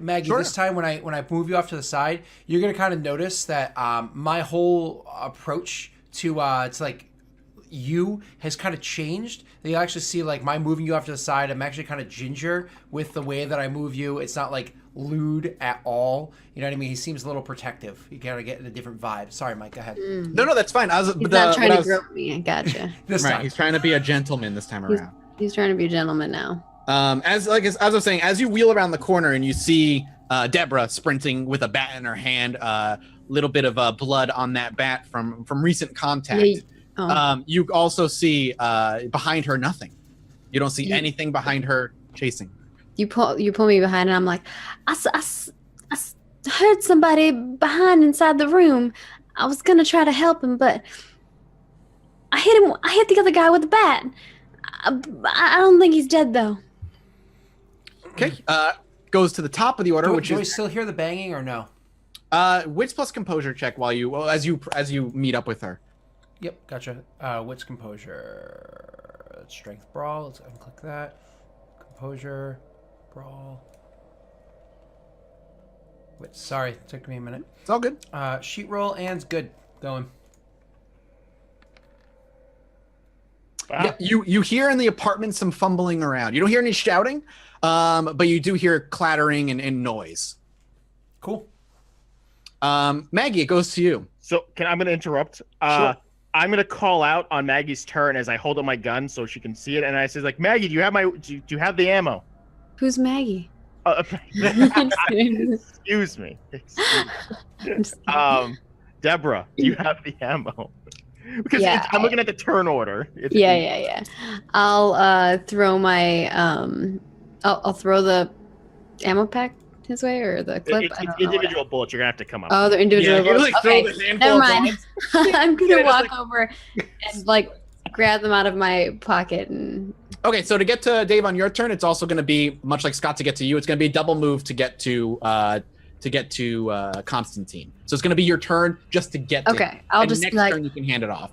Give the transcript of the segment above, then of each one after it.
Maggie, Sure. this time when I move you off to the side, you're gonna kind of notice that my whole approach to like you has kind of changed. You actually see like my moving you off to the side. I'm actually kind of ginger with the way that I move you. It's not like lewd at all. You know what I mean? He seems a little protective. You kind of get a different vibe. Sorry, Mike. Go ahead. No, that's fine. He's not trying to grope me. I gotcha. This Right, time. he's trying to be a gentleman this time around. He's trying to be a gentleman now. As I was saying, as you wheel around the corner and you see Deborah sprinting with a bat in her hand, little bit of blood on that bat from recent contact. Yeah, You also see behind her nothing. You don't see anything behind her chasing. You pull me behind, and I'm like, I heard somebody behind inside the room. I was gonna try to help him, but I hit him. I hit the other guy with the bat. I don't think he's dead though. Okay. Goes to the top of the order, which do is we still hear the banging or no? wits plus composure check while as you meet up with her. Yep, gotcha. Wits, composure, strength, brawl. Let's unclick that. Composure, brawl. Wits. Sorry, it took me a minute. It's all good. Sheet roll and's good. Going. Yeah, you hear in the apartment some fumbling around. You don't hear any shouting, but you do hear clattering and noise. Cool. Maggie, it goes to you. So I'm going to interrupt. Sure. I'm going to call out on Maggie's turn as I hold up my gun so she can see it. And I says like, Maggie, do you have the ammo? Who's Maggie? Excuse me. Deborah, do you have the ammo? Because Yeah, I'm looking at the turn order. Yeah. I'll throw my I'll throw the ammo pack his way or the clip. I don't know Individual bullets. You're gonna have to come up. Oh, they're individual. Yeah, you like throw Okay, this handful never of mind. bullets. I'm gonna Yeah, just walk like- over and like grab them out of my pocket and. Okay, so to get to Dave on your turn, it's also going to be much like Scott to get to you. It's going to be a double move to get to Constantine. So it's going to be your turn just to get. Okay, to him. I'll And just next like turn you can hand it off.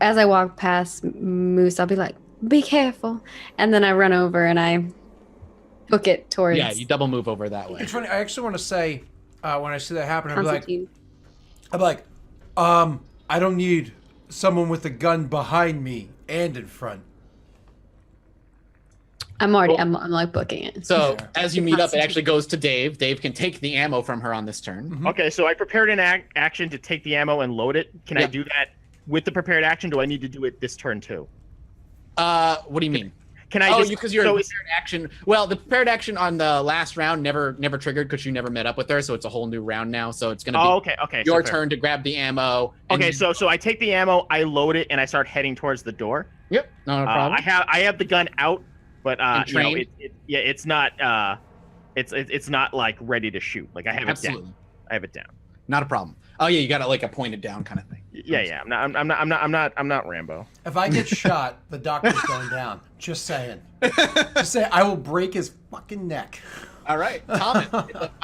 as I walk past Moose, I'll be like, "Be careful," and then I run over and I hook it towards. Yeah, you double move over that way. It's funny. I actually want to say when I see that happen, I'd be Constantine. like, I don't need someone with a gun behind me and in front. I'm like booking it. So as you meet up, it actually goes to Dave. Dave can take the ammo from her on this turn. Mm-hmm. Okay, so I prepared an action to take the ammo and load it. Can I do that with the prepared action? Do I need to do it this turn too? What do you mean? Can I because you're prepared action. Well, the prepared action on the last round never triggered because you never met up with her, so it's a whole new round now. So it's gonna be okay. your turn to grab the ammo. Okay, so I take the ammo, I load it, and I start heading towards the door. Yep, no problem. I have the gun out, but you know, trained? it's not it's not like ready to shoot. Like I have it Absolutely, down. I have it down. not a problem. Oh yeah, you got it like a pointed down kind of thing. Yeah. I'm not Rambo. If I get shot, the doctor's going down. Just saying. Just say I will break his fucking neck. All right, Thomas,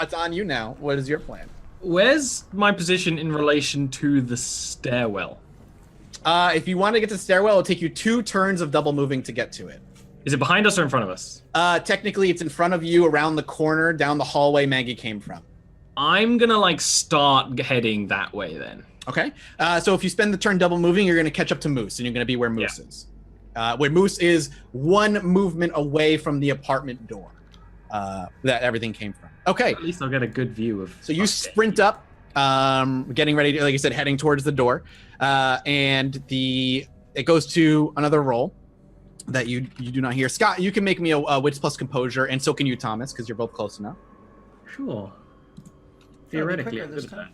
it's on you now. What is your plan? Where's my position in relation to the stairwell? If you want to get to the stairwell, it'll take you 2 turns of double moving to get to it. Is it behind us or in front of us? Technically, it's in front of you, around the corner, down the hallway Maggie came from. I'm gonna like start heading that way then. Okay. So if you spend the turn double moving, you're going to catch up to Moose, and you're going to be where Moose is. Where Moose is 1 movement away from the apartment door that everything came from. Okay. At least I'll get a good view of. So you sprint up, getting ready to, like I said, heading towards the door, and it goes to another roll that you do not hear. Scott, you can make me a wits plus composure, and so can you, Thomas, because you're both close enough. Sure. Gotta be Theoretically, quicker I'm this good at time. that.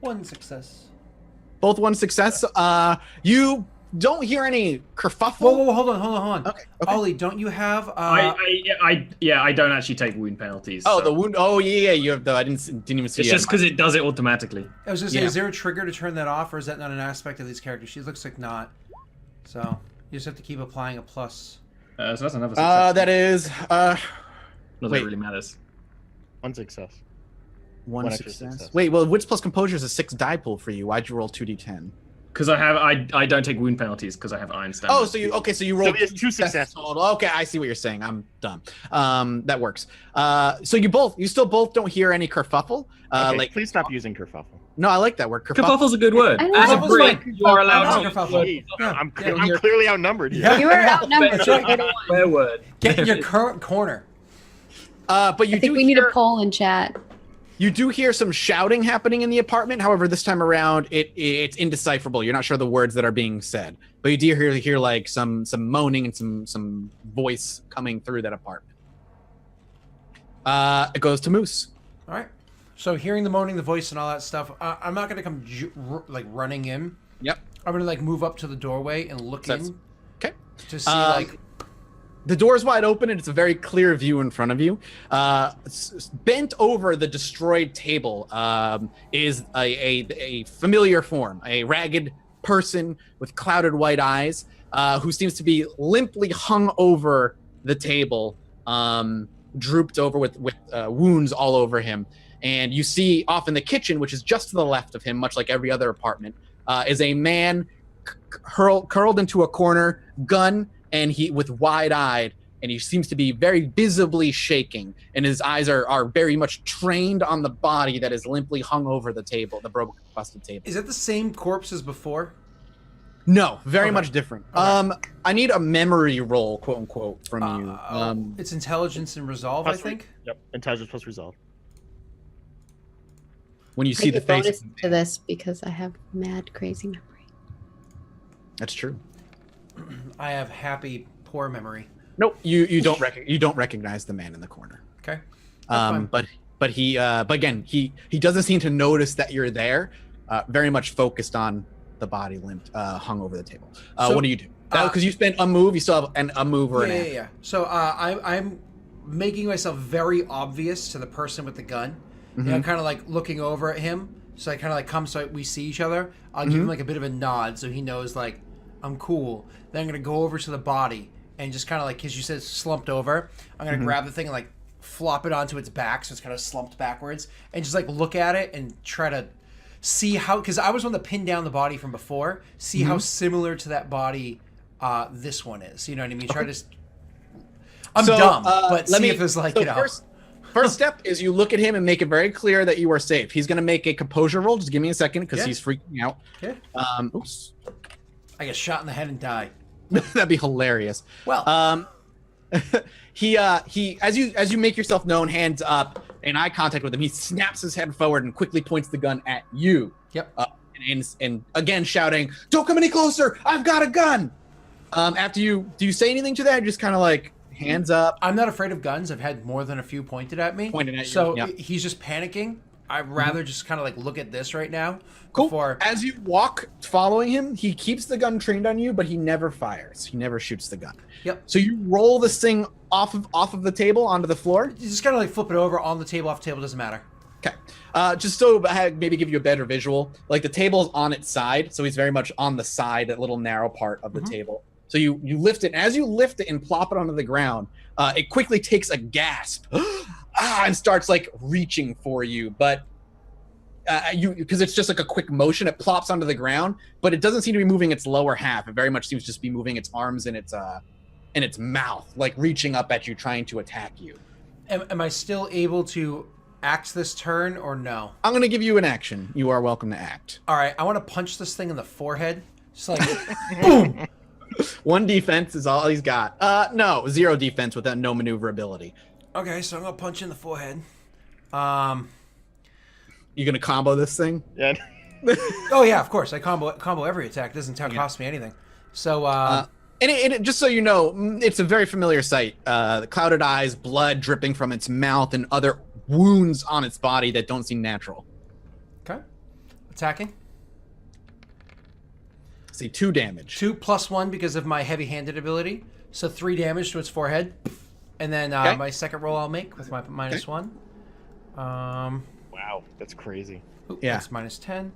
1 success. Both 1 success. You don't hear any kerfuffle. Whoa, hold on. Okay. Ollie, don't you have? I don't actually take wound penalties. Oh, so. the wound. Oh, yeah, you have the. I didn't even see. It's just because it does it automatically. I was just Yeah. saying, is there a trigger to turn that off, or is that not an aspect of these characters? She looks like not. So you just have to keep applying a plus. So that's another success. That is. Not that wait. it really matters. 1 success. One One extra success. success. Wait, well, wits plus composure is a 6 die pool for you. Why'd you roll 2d10? Because I don't take wound penalties because I have iron stamina. Oh, so you rolled he has 2 successes. total. Okay, I see what you're saying. I'm done. That works. So you still both don't hear any kerfuffle. Okay, please stop using kerfuffle. No, I like that word. Kerfuffle's a good word. I As a love break, kerfuffle. you are allowed to. Jeez, Yeah. I'm clearly outnumbered here. Yeah. You were outnumbered. That's right. Fair word. Get in your current corner. But you I think do we need hear, a poll in chat. you do hear some shouting happening in the apartment. However, this time around, it's indecipherable. You're not sure the words that are being said, but you do hear like some moaning and some voice coming through that apartment. It goes to Moose. All right. So hearing the moaning, the voice, and all that stuff, I'm not gonna come running in. Yep. I'm gonna like move up to the doorway and look in Okay. to see like. The door's wide open and it's a very clear view in front of you. Bent over the destroyed table is a familiar form, a ragged person with clouded white eyes who seems to be limply hung over the table, drooped over with wounds all over him. And you see off in the kitchen, which is just to the left of him, much like every other apartment, is a man curled into a corner, gun, and he with wide-eyed, and he seems to be very visibly shaking, and his eyes are very much trained on the body that is limply hung over the table, the broken, busted table. Is it the same corpse as before? No, very Okay. much different. Okay. I need a memory roll, quote unquote, from you. It's intelligence and resolve, I think. Yep, intelligence plus resolve. When you I see the get face, bonus to this because I have mad crazy memory. that's true. I have happy poor memory. Nope, you don't recognize the man in the corner. Okay. That's fine. But again, he doesn't seem to notice that you're there. Very much focused on the body limp hung over the table. So, what do you do? Because you spent a move, you still have a move or an action. Yeah. So I'm making myself very obvious to the person with the gun. Mm-hmm. And I'm kind of like looking over at him. So I kind of like come so we see each other. I'll give him like a bit of a nod so he knows like I'm cool. Then I'm gonna go over to the body and just kind of like, because you said slumped over, I'm gonna grab the thing and like flop it onto its back so it's kind of slumped backwards and just like look at it and try to see how, because I was one that pinned down the body from before, see how similar to that body this one is. You know what I mean? Try to. I'm dumb, but see if there's like, First step is you look at him and make it very clear that you are safe. He's going to make a composure roll. Just give me a second because he's freaking out. Okay. Oops. I get shot in the head and die. That'd be hilarious. Well, he as you make yourself known, hands up, in eye contact with him, he snaps his head forward and quickly points the gun at you. Yep. And again shouting, "Don't come any closer! I've got a gun!" After do you say anything to that? Or just kind of like hands up. I'm not afraid of guns. I've had more than a few pointed at me. Pointed at you, So yeah. he's just panicking. I'd rather just kind of like look at this right now. Cool. Before... As you walk following him, he keeps the gun trained on you, but he never fires. He never shoots the gun. Yep. So you roll this thing off of the table onto the floor. You just kind of like flip it over on the table, off the table, doesn't matter. Okay. Just so I maybe give you a better visual, like the table's on its side, so he's very much on the side, that little narrow part of the table. So you lift it, and as you lift it and plop it onto the ground, it quickly takes a gasp and starts like reaching for you, but because it's just like a quick motion, it plops onto the ground, but it doesn't seem to be moving its lower half. It very much seems to just be moving its arms and its mouth, like reaching up at you, trying to attack you. Am I still able to act this turn or no? I'm going to give you an action. You are welcome to act. All right, I want to punch this thing in the forehead. Just like, boom. 1 defense is all he's got. No, 0 defense with that no maneuverability. Okay, so I'm gonna punch in the forehead. You gonna combo this thing? Yeah. Oh yeah, of course. I combo every attack. It doesn't cost me anything. So And it, just so you know, it's a very familiar sight. The clouded eyes, blood dripping from its mouth, and other wounds on its body that don't seem natural. okay, attacking. See, 2 damage. 2 + 1 because of my heavy-handed ability. So 3 damage to its forehead, and then Okay. my second roll I'll make with my -1. Wow, that's crazy. Yeah. That's -10.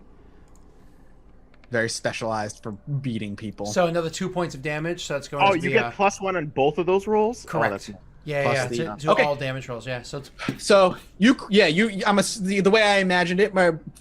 Very specialized for beating people. So another 2 points of damage. So that's going. Oh, to you the, get +1 on both of those rolls? correct. Oh, that's Yeah, plus to okay. all damage rolls. Yeah, so it's So the way I imagined it.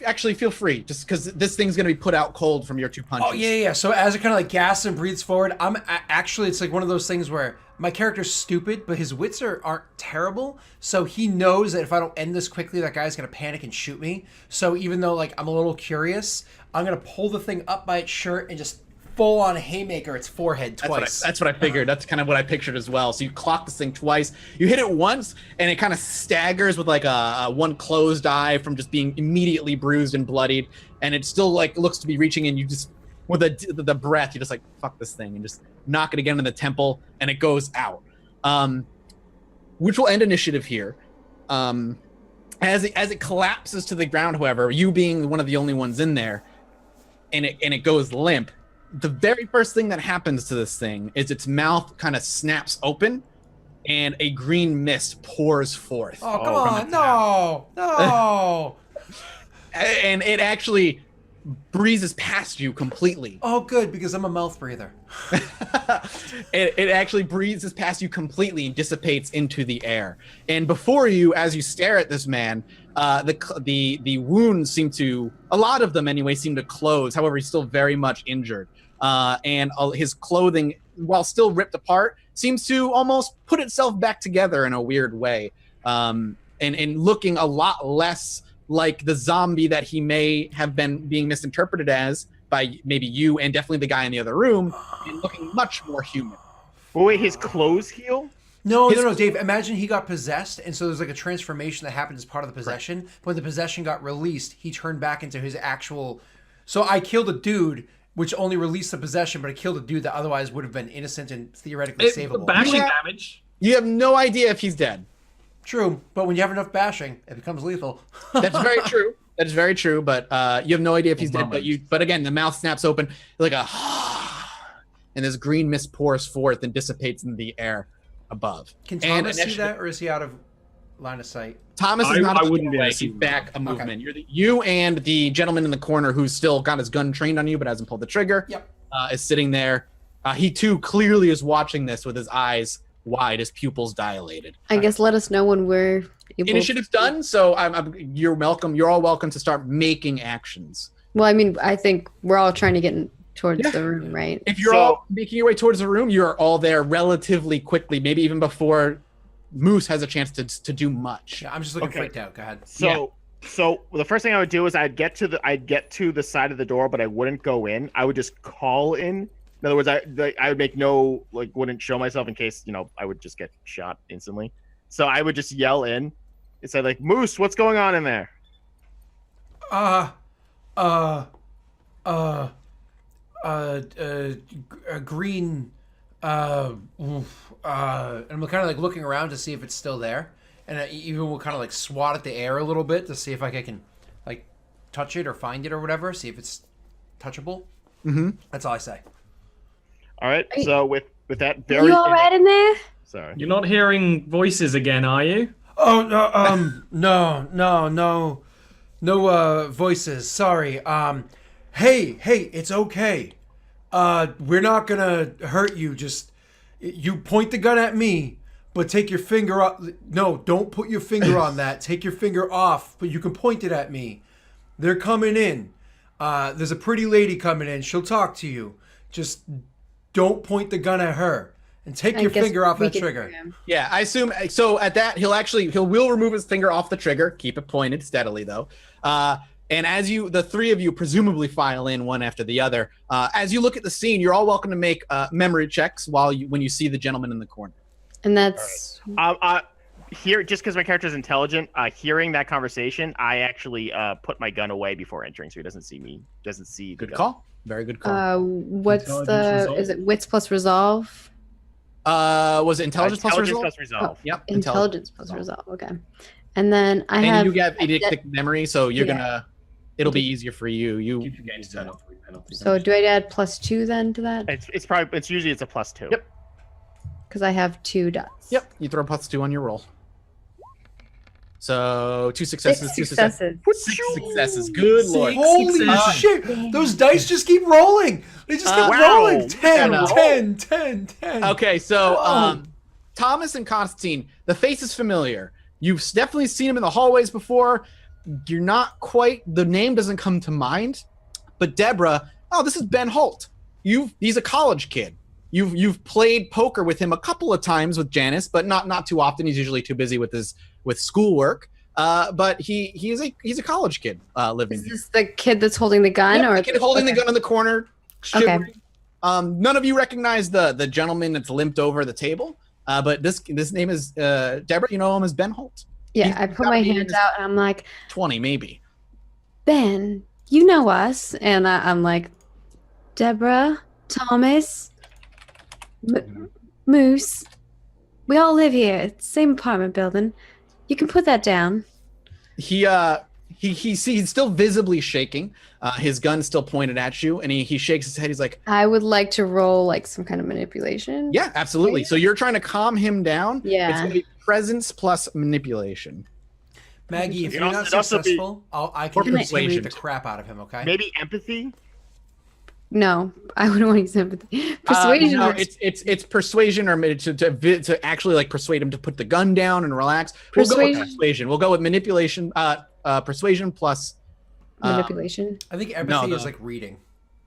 Actually, feel free, just because this thing's gonna be put out cold from your 2 punches. Oh yeah. So as it kind of like gasps and breathes forward, actually it's like one of those things where my character's stupid, but his wits aren't terrible. So he knows that if I don't end this quickly, that guy's gonna panic and shoot me. So even though like I'm a little curious, I'm gonna pull the thing up by its shirt and just full on haymaker its forehead twice. That's what I figured. That's kind of what I pictured as well. So you clock this thing twice. You hit it once, and it kind of staggers with like a one closed eye from just being immediately bruised and bloodied, and it still like looks to be reaching, and you just with the breath, you just like fuck this thing and just knock it again in the temple, and it goes out. Which will end initiative here. As it collapses to the ground, however, you being one of the only ones in there, and it goes limp. The very first thing that happens to this thing is its mouth kind of snaps open and a green mist pours forth. Oh, come on. No. And it actually breezes past you completely. Oh, good, because I'm a mouth breather. It actually breezes past you completely and dissipates into the air. And before you, as you stare at this man, the wounds seem to, a lot of them anyway, seem to close. However, he's still very much injured. And his clothing, while still ripped apart, seems to almost put itself back together in a weird way. And looking a lot less like the zombie that he may have been being misinterpreted as by maybe you and definitely the guy in the other room, and looking much more human. Oh, wait, his clothes heal? No, Dave. Imagine he got possessed, and so there's like a transformation that happened as part of the possession. Right. When the possession got released, he turned back into his actual. So I killed a dude, which only released the possession, but I killed a dude that otherwise would have been innocent and theoretically savable. Bashing damage. You have no idea if he's dead. True, but when you have enough bashing, it becomes lethal. That's very true. That is very true, but you have no idea if he's dead. But again, the mouth snaps open like a, and this green mist pours forth and dissipates in the air above. Can Thomas see that, or is he out of line of sight? Thomas is not. I wouldn't be able to He's back a movement. Okay. You and the gentleman in the corner who's still got his gun trained on you but hasn't pulled the trigger. Yep. Is sitting there. He too clearly is watching this with his eyes wide, his pupils dilated. I guess let us know when we're able. Initiative's done, so you're welcome. You're all welcome to start making actions. Well, I mean, I think we're all trying to get towards the room, right? If you're all making your way towards the room, you're all there relatively quickly, maybe even before Moose has a chance to do much. Yeah, I'm just looking freaked out. Go ahead. So the first thing I would do is I'd get to the side of the door, but I wouldn't go in. I would just call in. In other words, I would make wouldn't show myself in case, I would just get shot instantly. So I would just yell in and say like, Moose, what's going on in there? Green, and I'm kind of like looking around to see if it's still there. And I even will kind of like swat at the air a little bit to see if I can like touch it or find it or whatever, see if it's touchable. Mm-hmm. That's all I say. All right. So with that very. Are you all right in there? Sorry. You're not hearing voices again, are you? Oh no voices. Sorry. Hey, it's okay. We're not gonna hurt you. Just you point the gun at me, but take your finger off. No, don't put your finger on that. Take your finger off, but you can point it at me. They're coming in. There's a pretty lady coming in. She'll talk to you. Just don't point the gun at her. And take your finger off that trigger. Yeah, I assume. So at that, will remove his finger off the trigger. Keep it pointed steadily, though. And as the three of you presumably file in one after the other, as you look at the scene, you're all welcome to make memory checks when you see the gentleman in the corner. And that's here. Just because my character is intelligent, hearing that conversation, I actually put my gun away before entering, so he doesn't see me. Doesn't see. Good call. Very good call. What's is it wits plus resolve? Was it intelligence plus resolve? Oh, yep. Intelligence plus resolve. Okay. And then you have eidetic memory, so you're it'll be easier for you. So do I add +2 then to that? It's usually a +2. Yep. Because I have 2 dots. Yep. You throw +2 on your roll. So 2 successes. 6 successes. 6 successes. Good lord. Holy shit. Those dice just keep rolling. They just keep rolling. 10, 10, 10, 10. Okay, so Thomas and Constantine, the face is familiar. You've definitely seen him in the hallways before. You're not quite, the name doesn't come to mind. But Deborah, oh, this is Ben Holt. He's a college kid. You've played poker with him a couple of times with Janice, but not too often. He's usually too busy with schoolwork. But he's a college kid living here. Is this the kid that's holding the gun? Yep, or the kid holding the gun in the corner, shivering. Okay. None of you recognize the gentleman that's limped over the table. But this name is Deborah. You know him as Ben Holt. Yeah, I put my hands out and I'm like, 20 maybe. Ben, you know us. And I'm like, Deborah, Thomas, Moose. We all live here. Same apartment building. You can put that down. He's still visibly shaking. His gun's still pointed at you, and he shakes his head. He's like, I would like to roll like some kind of manipulation. yeah, absolutely. So you're trying to calm him down. Yeah. It's going to be presence plus manipulation. Maggie, if It you're also- not it also be- successful, I can Or intimidate persuasion. the crap out of him, okay? Maybe empathy. No, I wouldn't want to use sympathy. Persuasion. No, or- it's persuasion or to actually like persuade him to put the gun down and relax. We'll go with Persuasion. persuasion. We'll go with manipulation. Persuasion plus. manipulation. I think empathy no. is like reading.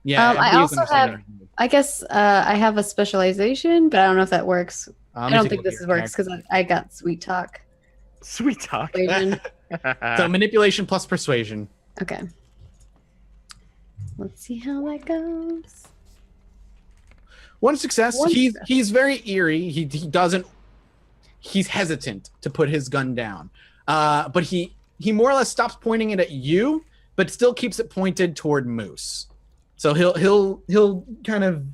Yeah. I empathy is also understanding. I guess I have a specialization, but I don't know if that works. Let I me don't take a think look at this your works because I got sweet talk. Sweet talk. Persuasion. So manipulation plus persuasion. Okay. Let's see how that goes. One success. One He's very eerie. He's hesitant to put his gun down. But he more or less stops pointing it at you, but still keeps it pointed toward Moose. So he'll kind of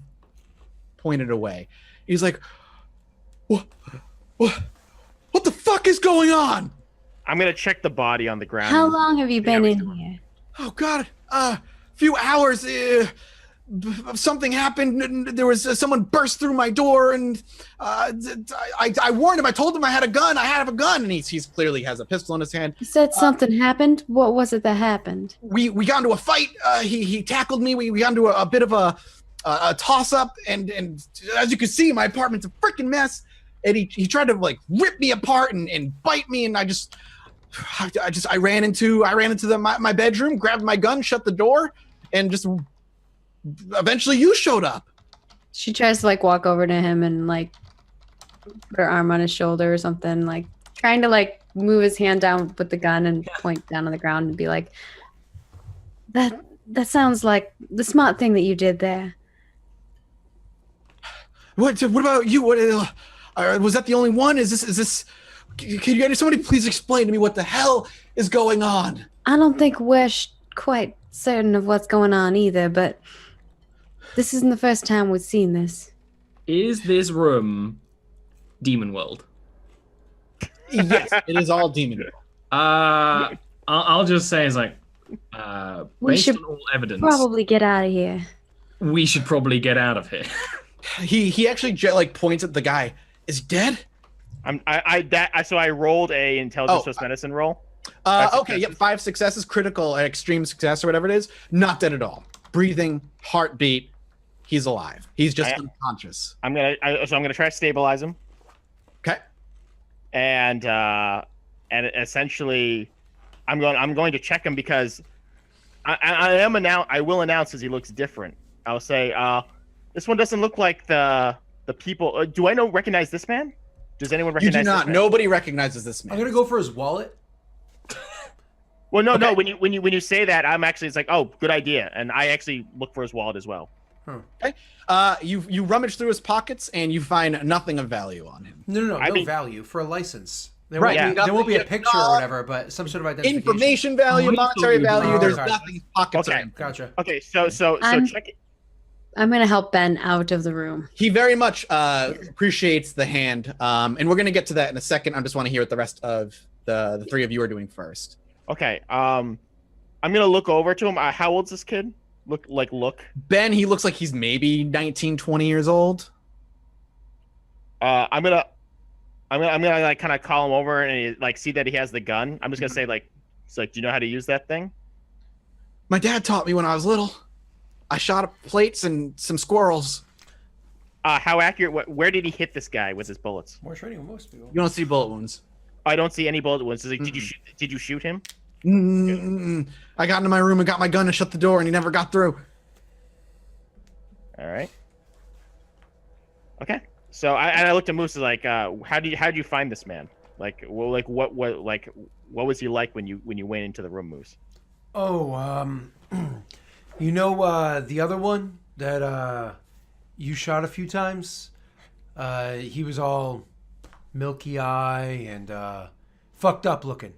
point it away. He's like, what the fuck is going on? I'm gonna check the body on the ground. How long have you been Yeah, in here? Oh God, few hours. Something happened. There was someone burst through my door, and I warned him. I told him I had a gun. I have a gun, and he's clearly has a pistol in his hand. You said something happened. What was it that happened? We got into a fight. He tackled me. We got into a bit of a toss up, and as you can see, my apartment's a freaking mess. And he tried to like rip me apart and bite me, and I ran into my bedroom, grabbed my gun, shut the door, and just eventually you showed up. She tries to like walk over to him and like put her arm on his shoulder or something, like trying to like move his hand down with the gun and point down on the ground and be like, that sounds like the smart thing that you did there. What about you? What was that the only one? Is this? Can somebody please explain to me what the hell is going on? I don't think we're quite certain of what's going on either, but this isn't the first time we've seen this. Is this room Demon World? Yes, it is all demon. I'll just say it's like, We based should on all evidence, Probably get out of here. we should probably get out of here. He actually like points at the guy. Is he dead? So I rolled a intelligence plus medicine roll. Okay, yep, 5 successes, critical, extreme success, or whatever it is. Not dead at all. Breathing, heartbeat. He's alive. He's just unconscious. I'm gonna try to stabilize him. Okay. And essentially, I'm going to check him because I will announce as he looks different. I'll say, this one doesn't look like the people. Do I recognize this man? Does anyone You recognize? do not. This man? Nobody recognizes this man. I'm gonna go for his wallet. Well, no. Okay. When you say that, it's like, oh, good idea, and I actually look for his wallet as well. Okay. You rummage through his pockets and you find nothing of value on him. No I mean- value for a license. There Right, won't be, yeah. there won't be a Nothing- picture or whatever, but some sort of identification. Information value, monetary value. There's Okay. nothing in pockets Okay. of him. Gotcha. Okay, so I'm- check it. I'm gonna help Ben out of the room. He very much appreciates the hand, and we're gonna get to that in a second. I just want to hear what the rest of the three of you are doing first. Okay, I'm gonna look over to him. How old's this kid? Look. Ben, he looks like he's maybe 19, 20 years old. I'm gonna like kind of call him over and like see that he has the gun. I'm just gonna say like, it's like, do you know how to use that thing? My dad taught me when I was little. I shot up plates and some squirrels. How accurate? Where did he hit this guy with his bullets? More training than most people. You don't see bullet wounds. I don't see any bullet wounds. Like, did you shoot him? I got into my room and got my gun and shut the door, and he never got through. All right. Okay. So I looked at Moose like, how did you find this man? Like, well, like what was he like when you went into the room, Moose? Oh, you know the other one that you shot a few times? He was all milky eye and fucked up looking.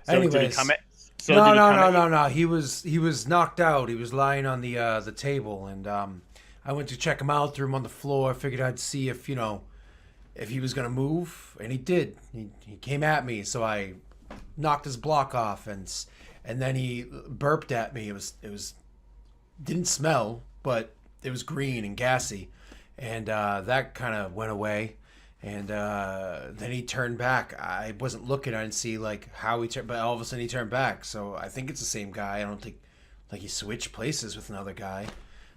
So Anyways, did he come at? So no. He was knocked out. He was lying on the table, and I went to check him out. Threw him on the floor. Figured I'd see if if he was gonna move, and he did. He came at me, so I knocked his block off, and then he burped at me. It was didn't smell, but it was green and gassy, and that kind of went away. And then he turned back. I wasn't looking. I didn't see like how he turned, but all of a sudden he turned back. So I think it's the same guy. I don't think like he switched places with another guy.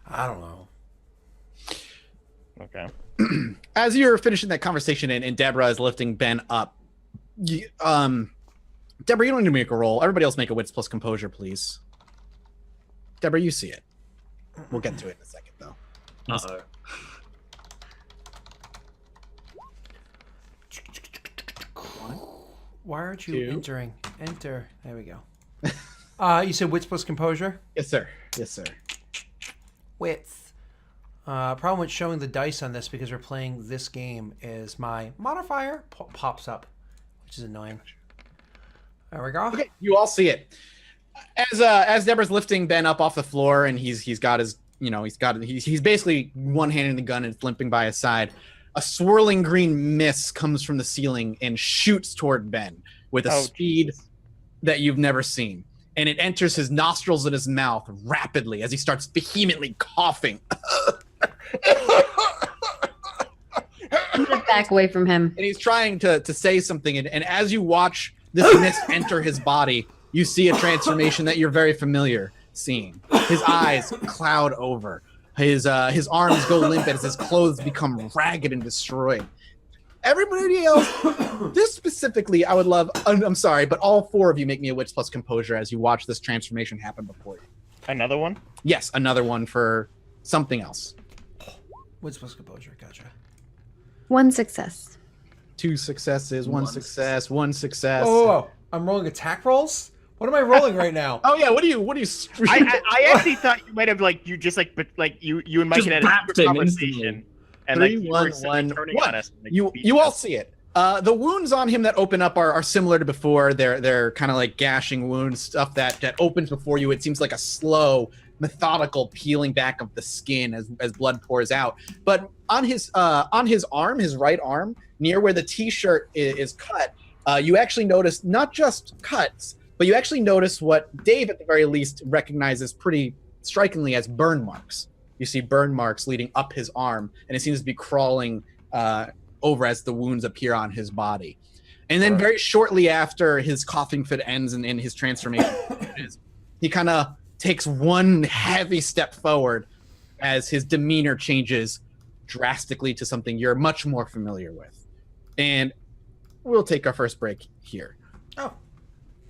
I don't know. Okay. As you're finishing that conversation and Deborah is lifting Ben up, Deborah, you don't need to make a roll. Everybody else make a wits plus composure, please. Deborah, you see it. We'll get to it in a second, though. Uh-oh. Why aren't you Two. entering? Enter. There we go. You said wits plus composure? Yes, sir. Yes, sir. Wits. Problem with showing the dice on this because we're playing this game is my modifier pops up, which is annoying. There we go. Okay, you all see it. As Deborah's lifting Ben up off the floor and he's got his, he's basically one-handing the gun and it's limping by his side. A swirling green mist comes from the ceiling and shoots toward Ben with a speed that you've never seen. And it enters his nostrils and his mouth rapidly as he starts vehemently coughing. Get back away from him. And he's trying to say something. And as you watch this mist enter his body, you see a transformation that you're very familiar seeing. His eyes cloud over. His arms go limp as his clothes become ragged and destroyed. Everybody else, this specifically, I would love, I'm sorry, but all four of you make me a wits plus composure as you watch this transformation happen before you. Another one? Yes, another one for something else. Wits plus composure. Gotcha. 1 success. 2 successes, one success, 1 success. Oh, I'm rolling attack rolls? What am I rolling right now? Oh yeah, what do you? I actually thought you might have you and Mike Just had a bapped super him conversation. And 3, you 1, were turning 1. on us. And, You all see it. The wounds on him that open up are similar to before. They're kind of like gashing wounds, stuff that opens before you. It seems like a slow, methodical peeling back of the skin as blood pours out. But on his arm, his right arm, near where the t-shirt is cut, you actually notice not just cuts, but you actually notice what Dave at the very least recognizes pretty strikingly as burn marks. You see burn marks leading up his arm, and it seems to be crawling over as the wounds appear on his body. And then very shortly after his coughing fit ends and his transformation, he kind of takes one heavy step forward as his demeanor changes drastically to something you're much more familiar with. And we'll take our first break here. Oh.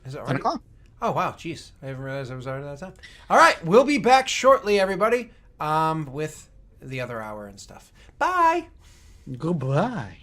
Is it 10 already? o'clock. Oh, wow. Jeez. I didn't realize I was already that time. All right. We'll be back shortly, everybody, with the other hour and stuff. Bye. Goodbye.